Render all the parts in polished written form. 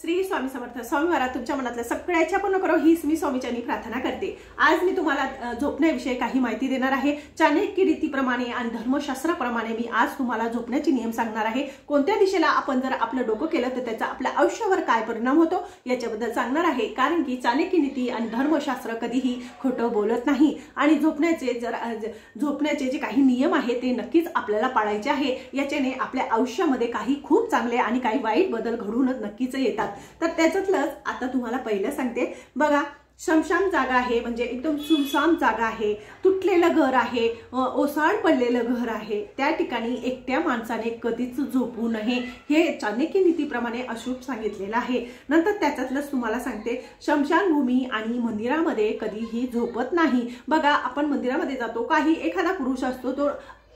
श्री स्वामी समर्थ स्वामी महाराज तुमच्या मनातल्या सगळ्याच्या पूर्ण करो हीच मी स्वामीचरणी प्रार्थना करते। आज मी तुम्हाला झोपण्याविषयी काही माहिती देणार आहे। चाणक्य रीतीप्रमाणे आणि धर्मशास्त्राप्रमाणे मी आज तुम्हाला झोपण्याचे नियम सांगणार आहे। कोणत्या दिशेला आपण जर आपलं डोकं केलं तर त्याचा आपल्या आयुष्यावर काय परिणाम होतो याच्याबद्दल सांगणार आहे। कारण की चाणक्य नीती आणि धर्मशास्त्र कधीही खोटं बोलत नाही आणि झोपण्याचे जे काही नियम आहे ते नक्कीच आपल्याला पाळायचे आहे। याच्याने आपल्या आयुष्यामध्ये काही खूप चांगले आणि काही वाईट बदल घडून नक्कीच येतात। तर त्याच्यातलंच आता तुम्हाला पहिलं सांगते बघा। शमशान जागा आहे म्हणजे एकदम सुनसान जागा आहे, तुटलेलं घर आहे, ओसाड पडलेलं घर आहे, त्या ठिकाणी एकट्या माणसाने कधीच झोपू नये हे चाणक्य नीतीप्रमाणे अशुभ सांगितलेलं आहे। नंतर त्याच्यातलंच तुम्हाला सांगते शमशानभूमी आणि मंदिरामध्ये कधीही झोपत नाही। बघा आपण मंदिरामध्ये जातो, काही एखादा पुरुष असतो तो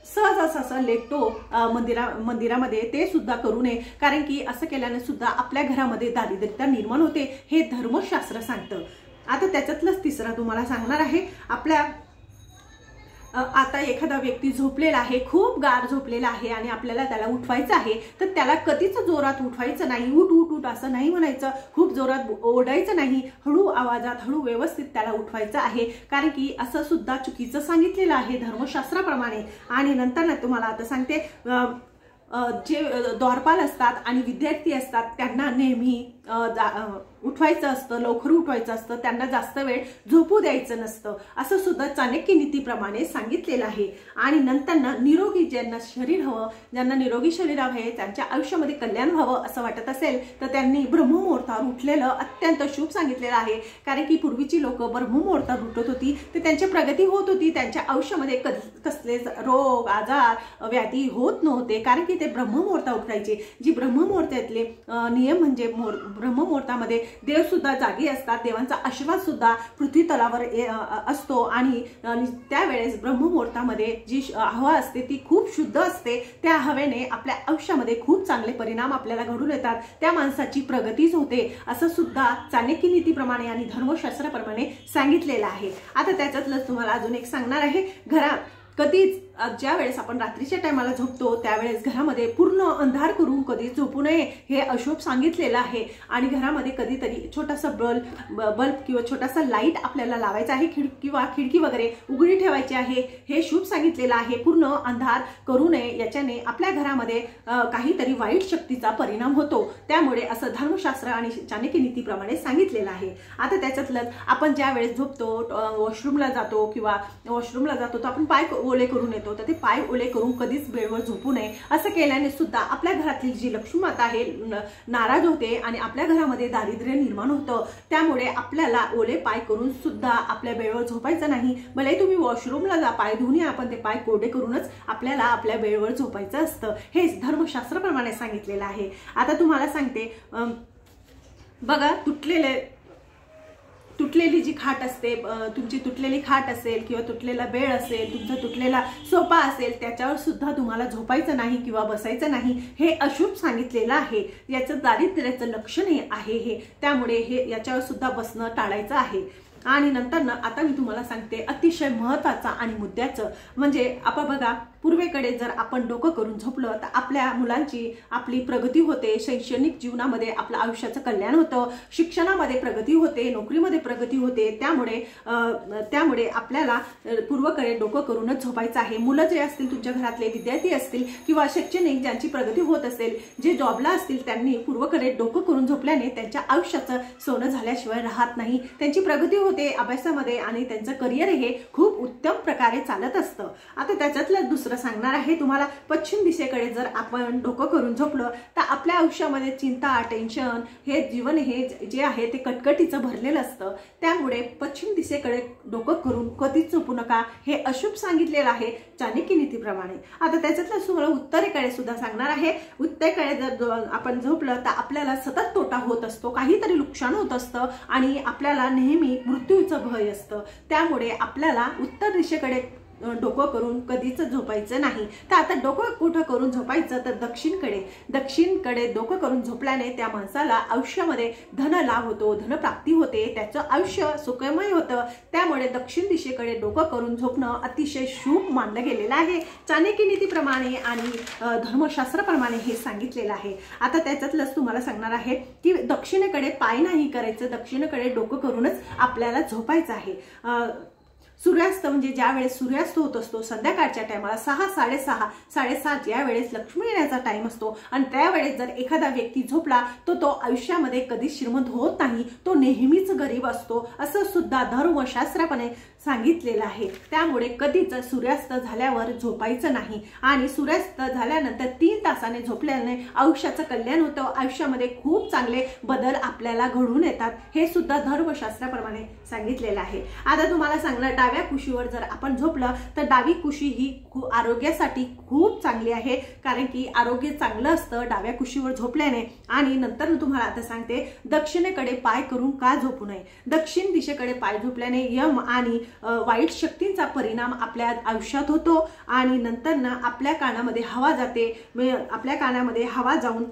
सहज असं लेटतो मंदिरामध्ये, ते सुद्धा करू नये। कारण की असं केल्याने सुद्धा आपल्या घरामध्ये दारिद्र्यता निर्माण होते हे धर्मशास्त्र सांगतं। आता त्याच्यातलंच तिसरा तुम्हाला सांगणार आहे। आता एखादा व्यक्ती झोपलेला आहे, खूप गाढ झोपलेला आहे आणि आपल्याला त्याला उठवायचं आहे, तर त्याला कधीच जोरात उठवायचं नाही, उठ उठ उठ असं नाही म्हणायचं, खूप जोरात ओरडायचं नाही, हळू आवाजात हळू व्यवस्थित त्याला उठवायचं आहे। कारण की असं सुद्धा चुकीचं सांगितलेलं आहे धर्मशास्त्राप्रमाणे। आणि नंतर ना तुम्हाला आता सांगते जे द्वारपाल असतात आणि विद्यार्थी असतात त्यांना नेहमी उठवायचं असतं, लवकर उठवायचं असतं, त्यांना जास्त वेळ झोपू द्यायचं नसतं असं सुद्धा चाणक्य नीतीप्रमाणे सांगितलेलं आहे। आणि नंतर निरोगी ज्यांना शरीर हवं, ज्यांना निरोगी शरीर हवं, त्यांच्या आयुष्यामध्ये कल्याण व्हावं असं वाटत असेल तर त्यांनी ब्रह्ममुहूर्तावर उठलेलं अत्यंत शुभ सांगितलेलं आहे। कारण की पूर्वीची लोक ब्रह्ममुहूर्तावर उठत होती तर त्यांची प्रगती होत होती, त्यांच्या आयुष्यामध्ये कसलेच रोग आजार व्याधी होत नव्हते, कारण की ते ब्रह्ममुहूर्तावर उठायचे। जी ब्रह्ममुहूर्तातले नियम म्हणजे ब्रह्ममुहूर्तामध्ये देव सुद्धा जागी असतात, देवांचा आशीर्वाद सुद्धा पृथ्वी तलावर असतो आणि त्यावेळेस ब्रह्ममुहूर्तामध्ये जी हवा असते ती खूप शुद्ध असते। त्या हवेने आपल्या आयुष्यामध्ये खूप चांगले परिणाम आपल्याला घडून येतात, त्या माणसाची प्रगतीच होते असं सुद्धा चाणक्य नीतीप्रमाणे आणि धर्मशास्त्राप्रमाणे सांगितलेलं आहे। आता त्याच्यातलंच तुम्हाला अजून एक सांगणार आहे। कधीच ज्या वेळेस आपण रात्रीच्या टायमाला झोपतो त्यावेळेस घरामध्ये पूर्ण अंधार करून कधी झोपू नये हे अशुभ सांगितलेलं आहे। आणि घरामध्ये कधीतरी छोटासा बल्ब किंवा छोटासा लाईट आपल्याला लावायचा आहे, खिडकी वगैरे उघडी ठेवायची आहे हे शुभ सांगितलेलं आहे। पूर्ण अंधार करू नये, याच्याने आपल्या घरामध्ये काहीतरी वाईट शक्तीचा परिणाम होतो, त्यामुळे असं धर्मशास्त्र आणि चाणक्य नीतीप्रमाणे सांगितलेलं आहे। आता त्याच्यातलंच आपण ज्या वेळेस झोपतो, वॉशरूमला जातो तर आपण पाय ओले करून येतो, तर ते पाय ओले करून कधीच बेडवर झोपू नये। असं केल्याने सुद्धा आपल्या घरातली जी लक्ष्मी माता आहे नाराज होते आणि आपल्या घरामध्ये दारिद्र्य निर्माण होतं। त्यामुळे आपल्याला ओले पाय करून सुद्धा आपल्या बेडवर झोपायचं नाही। भले तुम्ही वॉशरूमला जा, पाय धुवून या, पण ते पाय कोरडे करूनच आपल्याला आपल्या बेडवर झोपायचं असतं, हे धर्मशास्त्राप्रमाणे सांगितलेलं आहे। आता तुम्हाला सांगते बघा, तुटलेली जी खाट असते, तुमची तुटलेली खाट असेल किंवा तुटलेला बेड असेल, तुमचा तुटलेला सोफा असेल, त्याच्यावर सुद्धा तुम्हाला झोपायचं नाही किंवा बसायचं नाही हे अशुभ सांगितलेलं आहे। याचं दारिद्र्याचं लक्षण आहे हे, त्यामुळे याच्यावर सुद्धा बसणं टाळायचं आहे। आणि नंतर आता मी तुम्हाला सांगते अतिशय महत्त्वाचा आणि मुद्द्याचं म्हणजे आपण बघा, पूर्वेकडे जर आपण डोकं करून झोपलं तर आपल्या मुलांची आपली प्रगती होते, शैक्षणिक जीवनामध्ये आपलं आयुष्याचं कल्याण होतं, शिक्षणामध्ये प्रगती होते, नोकरीमध्ये प्रगती होते। त्यामुळे आपल्याला पूर्वेकडे डोकं करूनच झोपायचं आहे। मुलं जे असतील, तुमच्या घरातले विद्यार्थी असतील किंवा शैक्षणिक ज्यांची प्रगती होत असेल, जे जॉबला असतील, त्यांनी पूर्वेकडे डोकं करून झोपल्याने त्यांच्या आयुष्याचं सोनं झाल्याशिवाय राहत नाही, त्यांची प्रगती होते अभ्यासामध्ये आणि त्यांचं करिअर हे खूप उत्तम प्रकारे चालत असतं। आता त्याच्यातलं दुसरं सांगणार आहे तुम्हाला, पश्चिम दिशेकडे जर आपण डोकं करून झोपलं तर आपल्या आयुष्यामध्ये चिंता, टेन्शन हे जीवन हे जे आहे ते कटकटीचं भरलेलं असतं। त्यामुळे पश्चिम दिशेकडे डोकं करून कधीच झोपू नका हे अशुभ सांगितलेलं आहे चाणक्य नीतीप्रमाणे। आता त्याच्यातलं तुम्हाला उत्तरेकडे सुद्धा सांगणार आहे। उत्तरेकडे जर आपण झोपलं तर आपल्याला सतत तोटा होत असतो, काहीतरी नुकसान होत असतं आणि आपल्याला नेहमी मृत्यूचं भय असतं। त्यामुळे आपल्याला उत्तर दिशेकडे डोकं करून कधीच झोपायचं नाही। तर आता डोकं कुठं करून झोपायचं तर दक्षिणकडे डोकं करून झोपल्याने त्या माणसाला आयुष्यामध्ये धन लाभ होतो, धनप्राप्ती होते, त्याचं आयुष्य सुखमय होतं। त्यामुळे दक्षिण दिशेकडे डोकं करून झोपणं अतिशय शुभ मानलं गेलेलं आहे। चाणक्य नीतीप्रमाणे आणि धर्मशास्त्राप्रमाणे हे सांगितलेलं आहे। आता त्याच्यातलंच तुम्हाला सांगणार आहे की दक्षिणेकडे पाय नाही करायचं, दक्षिणेकडे डोकं करूनच आपल्याला झोपायचं आहे। सूर्यास्त म्हणजे ज्या वेळेस सूर्यास्त होत असतो संध्याकाळच्या टायमाला 6, 6:30, 7:30 या वेळेस लक्ष्मी येण्याचा टाइम असतो आणि त्यावेळेस जर एखादा व्यक्ती झोपला तर तो आयुष्यामध्ये कधीच श्रीमंत होत नाही, तो नेहमीच गरीब असतो असं सुद्धा धर्मशास्त्राने सांगितलेलं आहे। त्यामुळे कधीच सूर्यास्त झाल्यावर झोपायचं नाही आणि सूर्यास्त झाल्यानंतर 3 तासाने झोपल्याने आयुष्याचं कल्याण होतं, आयुष्यामध्ये खूप चांगले बदल आपल्याला घडून येतात, हे सुद्धा धर्मशास्त्राप्रमाणे सांगितलेलं आहे। आता तुम्हाला सांगणार डाव्या कुशीवर जर आपण झोपलं तर डावी कुशी ही आरोग्यासाठी खूप चांगली आहे, कारण की आरोग्य चांगलं असतं डाव्या कुशीवर झोपल्याने। आणि नंतर तुम्हाला आता सांगते दक्षिणेकडे पाय करून का झोपू नये। दक्षिण दिशेकडे पाय झोपल्याने यम आणि वाईट शक्तींचा परिणाम आपल्या आयुष्यात होतो आणि नंतर ना आपल्या कानामध्ये हवा जाते, आपल्या कानामध्ये हवा जाऊन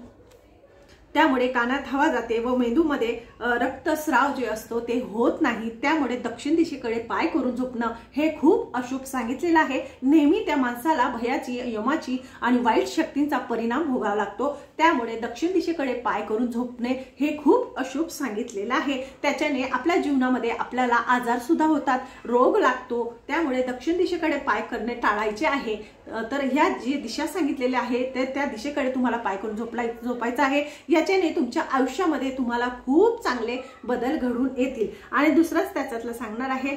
त्यामुळे कानात हवा जाते व मेंदूमध्ये रक्तस्राव जे असतो ते होत नाही। त्यामुळे दक्षिण दिशेकडे पाय करून झोपणं हे खूप अशुभ सांगितलेलं आहे। नेहमी त्या माणसाला भयाची, यमाची आणि वाईट शक्तींचा परिणाम भोगावा लागतो। त्यामुळे दक्षिण दिशेकडे पाय करून झोपणे हे खूप अशुभ सांगितलेलं आहे। त्याच्याने आपल्या जीवनामध्ये आपल्याला आजार सुद्धा होतात, रोग लागतो। त्यामुळे दक्षिण दिशेकडे पाय करणे टाळायचे आहे। तर ह्या जी दिशा सांगितलेल्या आहे त्या दिशेकडे तुम्हाला पाय करून झोपायचं आहे। याच्याने तुमच्या आयुष्यामध्ये तुम्हाला खूप चांगले बदल घडून येतील। आणि दुसरंच त्याच्यातलं सांगणार आहे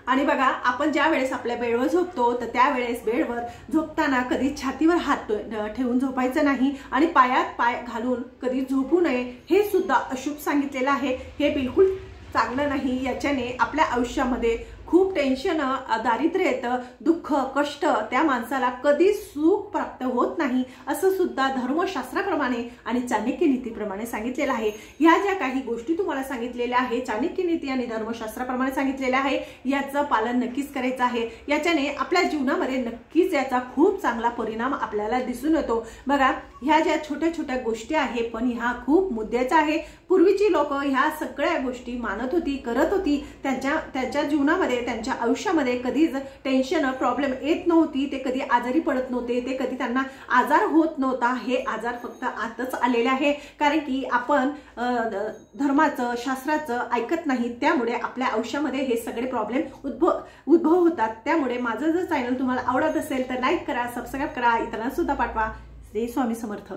आणि बघा आपण ज्या वेळेस आपल्या बेडवर झोपतो तर त्यावेळेस बेडवर झोपताना कधी छातीवर हात ठेवून झोपायचं नाही आणि पायात पाय घालून कधी झोपू नये, हे सुद्धा अशुभ सांगितलेलं आहे। हे बिलकुल चांगलं नाही। याच्याने आपल्या आयुष्यामध्ये खूप टेन्शन, दारिद्र्य येतं, दुःख, कष्ट, त्या माणसाला कधी सुख प्राप्त होत नाही असं सुद्धा धर्मशास्त्राप्रमाणे आणि चाणक्य नीतीप्रमाणे सांगितलेलं आहे। ह्या ज्या काही गोष्टी तुम्हाला सांगितलेल्या आहे चाणक्य नीती आणि धर्मशास्त्राप्रमाणे सांगितलेल्या आहे याचं पालन नक्कीच करायचं आहे। याच्याने आपल्या जीवनामध्ये नक्कीच याचा खूप चांगला परिणाम आपल्याला दिसून येतो। बघा ह्या ज्या छोट्या छोट्या गोष्टी आहे पण ह्या खूप मुद्द्याच्या आहे। पूर्वीची लोक ह्या सगळ्या गोष्टी मानत होती, करत होती, त्यांच्या जीवनामध्ये त्यांच्या आयुष्यामध्ये कधीच टेन्शन, प्रॉब्लेम येत नव्हती, ते कधी आजारी पडत नव्हते, ते कधी त्यांना आजार होत नव्हता। हे आजार फक्त आताच आलेले आहे कारण की आपण धर्माचं, शास्त्राचं ऐकत नाही, त्यामुळे आपल्या आयुष्यामध्ये हे सगळे प्रॉब्लेम उद्भव होतात। त्यामुळे माझं जर चॅनल तुम्हाला आवडत असेल तर लाईक करा, सबस्क्राईब करा, इतरांना सुद्धा पाठवा। श्री स्वामी समर्थ।